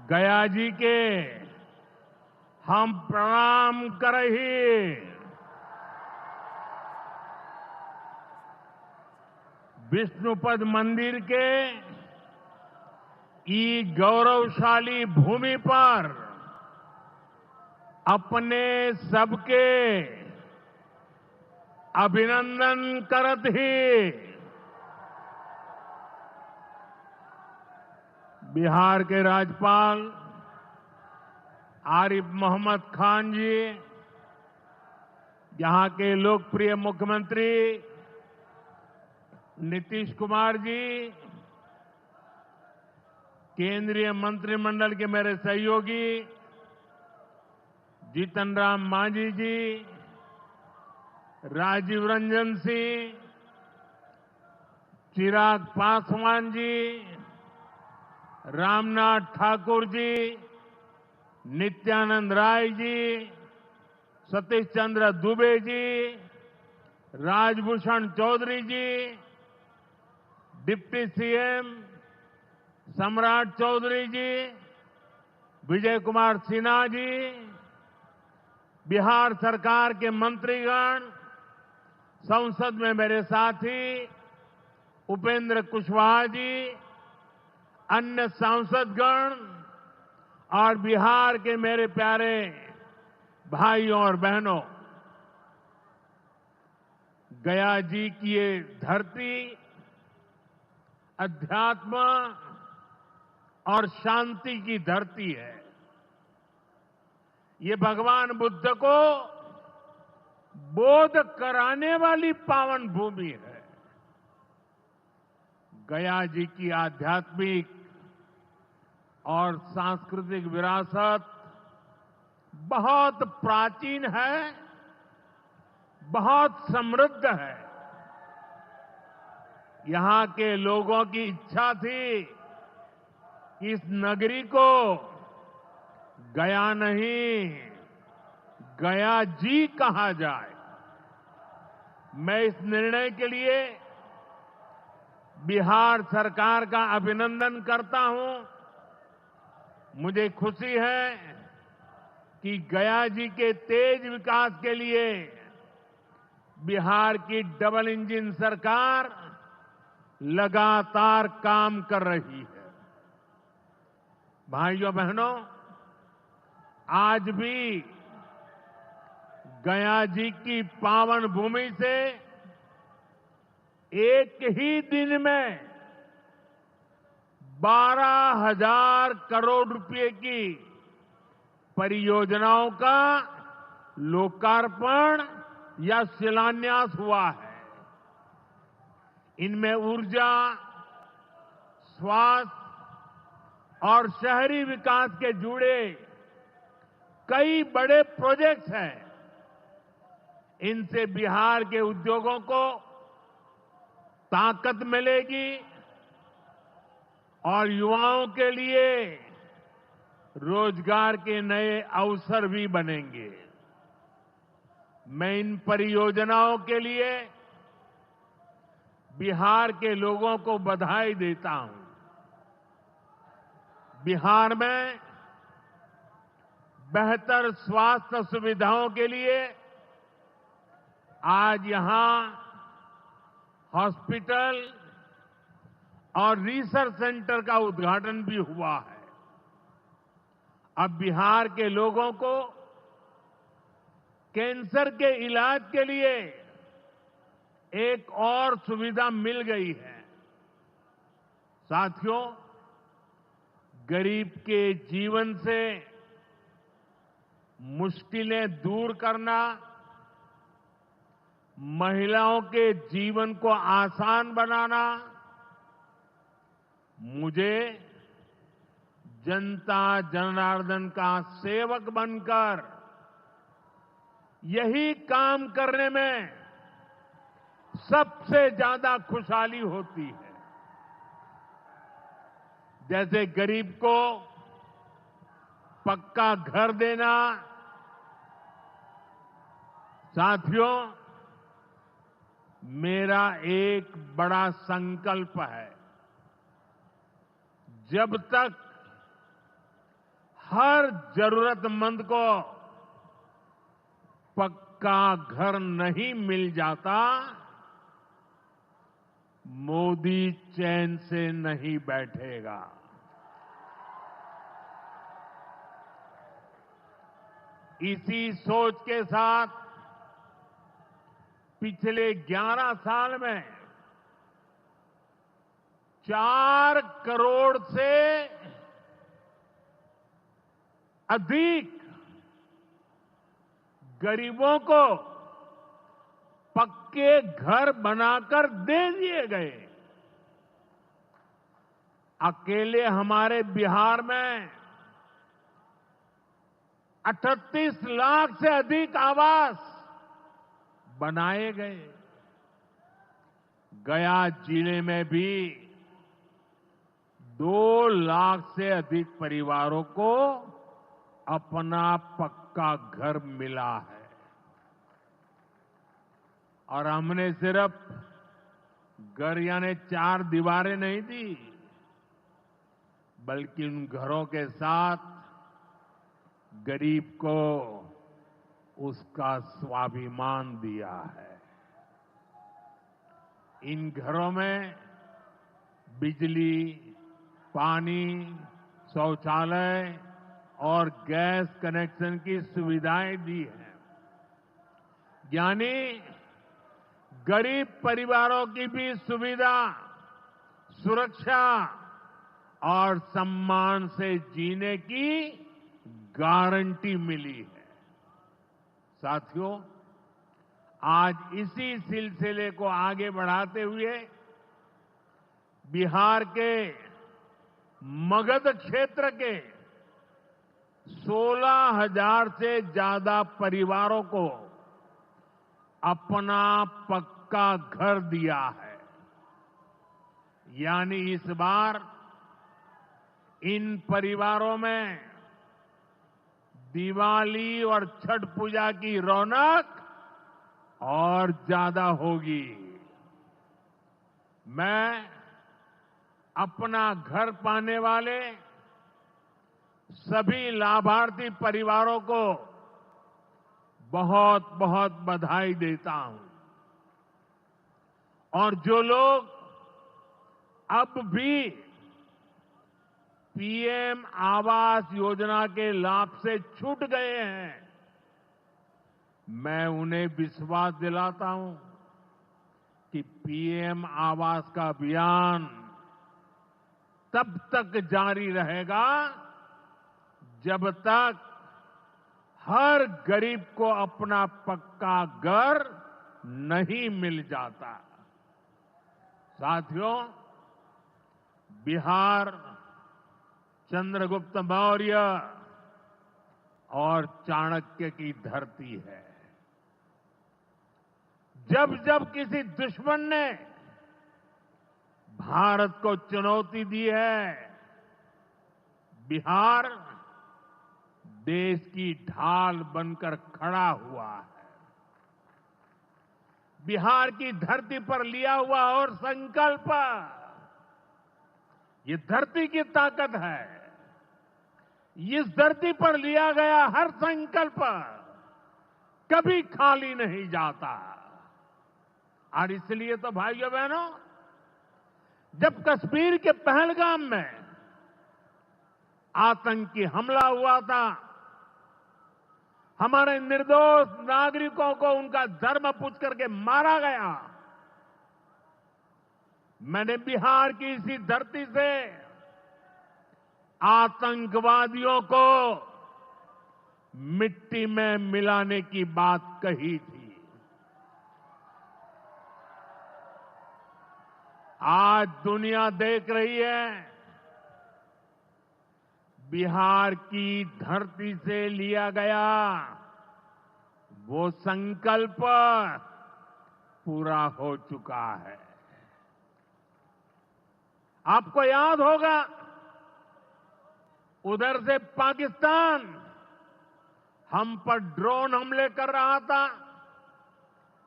गया जी के हम प्रणाम करही। विष्णुपद मंदिर के ई गौरवशाली भूमि पर अपने सबके अभिनंदन करत ही बिहार के राज्यपाल आरिफ मोहम्मद खान जी, यहां के लोकप्रिय मुख्यमंत्री नीतीश कुमार जी, केंद्रीय मंत्रिमंडल के मेरे सहयोगी जीतन राम मांझी जी, राजीव रंजन सिंह, चिराग पासवान जी, रामनाथ ठाकुर जी, नित्यानंद राय जी, सतीश चंद्र दुबे जी, राजभूषण चौधरी जी, डिप्टी सीएम सम्राट चौधरी जी, विजय कुमार सिन्हा जी, बिहार सरकार के मंत्रीगण, संसद में मेरे साथी उपेंद्र कुशवाहा जी, अन्य सांसदगण और बिहार के मेरे प्यारे भाइयों और बहनों, गया जी की ये धरती अध्यात्म और शांति की धरती है। ये भगवान बुद्ध को बोध कराने वाली पावन भूमि है। गया जी की आध्यात्मिक और सांस्कृतिक विरासत बहुत प्राचीन है, बहुत समृद्ध है। यहां के लोगों की इच्छा थी कि इस नगरी को गया नहीं, गया जी कहा जाए। मैं इस निर्णय के लिए बिहार सरकार का अभिनंदन करता हूं। मुझे खुशी है कि गया जी के तेज विकास के लिए बिहार की डबल इंजन सरकार लगातार काम कर रही है। भाइयों बहनों, आज भी गया जी की पावन भूमि से एक ही दिन में 12,000 करोड़ रुपए की परियोजनाओं का लोकार्पण या शिलान्यास हुआ है। इनमें ऊर्जा, स्वास्थ्य और शहरी विकास के जुड़े कई बड़े प्रोजेक्ट्स हैं। इनसे बिहार के उद्योगों को ताकत मिलेगी और युवाओं के लिए रोजगार के नए अवसर भी बनेंगे। मैं इन परियोजनाओं के लिए बिहार के लोगों को बधाई देता हूं। बिहार में बेहतर स्वास्थ्य सुविधाओं के लिए आज यहां हॉस्पिटल और रिसर्च सेंटर का उद्घाटन भी हुआ है। अब बिहार के लोगों को कैंसर के इलाज के लिए एक और सुविधा मिल गई है। साथियों, गरीब के जीवन से मुश्किलें दूर करना, महिलाओं के जीवन को आसान बनाना मुझे जनता जनार्दन का सेवक बनकर यही काम करने में सबसे ज्यादा खुशहाली होती है। जैसे गरीब को पक्का घर देना। साथियों, मेरा एक बड़ा संकल्प है। जब तक हर जरूरतमंद को पक्का घर नहीं मिल जाता, मोदी चैन से नहीं बैठेगा। इसी सोच के साथ पिछले 11 साल में 4 करोड़ से अधिक गरीबों को पक्के घर बनाकर दे दिए गए। अकेले हमारे बिहार में 38 लाख से अधिक आवास बनाए गए। गया जिले में भी 2 लाख से अधिक परिवारों को अपना पक्का घर मिला है। और हमने सिर्फ घर यानी 4 दीवारें नहीं दी, बल्कि उन घरों के साथ गरीब को उसका स्वाभिमान दिया है। इन घरों में बिजली, पानी, शौचालय और गैस कनेक्शन की सुविधाएं दी हैं। यानी गरीब परिवारों की भी सुविधा, सुरक्षा और सम्मान से जीने की गारंटी मिली है। साथियों, आज इसी सिलसिले को आगे बढ़ाते हुए बिहार के मगध क्षेत्र के 16,000 से ज्यादा परिवारों को अपना पक्का घर दिया है। यानी इस बार इन परिवारों में दिवाली और छठ पूजा की रौनक और ज्यादा होगी। मैं अपना घर पाने वाले सभी लाभार्थी परिवारों को बहुत बहुत बधाई देता हूं। और जो लोग अब भी पीएम आवास योजना के लाभ से छूट गए हैं, मैं उन्हें विश्वास दिलाता हूं कि पीएम आवास का अभियान तब तक जारी रहेगा जब तक हर गरीब को अपना पक्का घर नहीं मिल जाता। साथियों, बिहार चंद्रगुप्त मौर्य और चाणक्य की धरती है। जब जब किसी दुश्मन ने भारत को चुनौती दी है, बिहार देश की ढाल बनकर खड़ा हुआ है। बिहार की धरती पर लिया हुआ और संकल्प, ये धरती की ताकत है। इस धरती पर लिया गया हर संकल्प कभी खाली नहीं जाता। और इसलिए तो भाइयों बहनों, जब कश्मीर के पहलगाम में आतंकी हमला हुआ था, हमारे निर्दोष नागरिकों को उनका धर्म पूछ करके मारा गया, मैंने बिहार की इसी धरती से आतंकवादियों को मिट्टी में मिलाने की बात कही थी। आज दुनिया देख रही है, बिहार की धरती से लिया गया वो संकल्प पूरा हो चुका है। आपको याद होगा, उधर से पाकिस्तान हम पर ड्रोन हमले कर रहा था,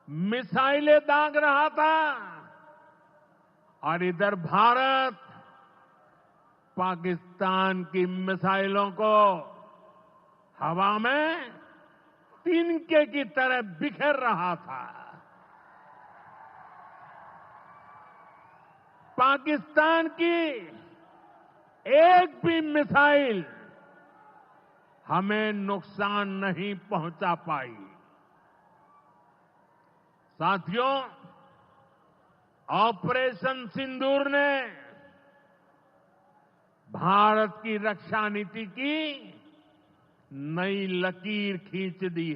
मिसाइलें दाग रहा था, और इधर भारत पाकिस्तान की मिसाइलों को हवा में तिनके की तरह बिखर रहा था। पाकिस्तान की एक भी मिसाइल हमें नुकसान नहीं पहुंचा पाई। साथियों, ऑपरेशन सिंदूर ने भारत की रक्षा नीति की नई लकीर खींच दी है।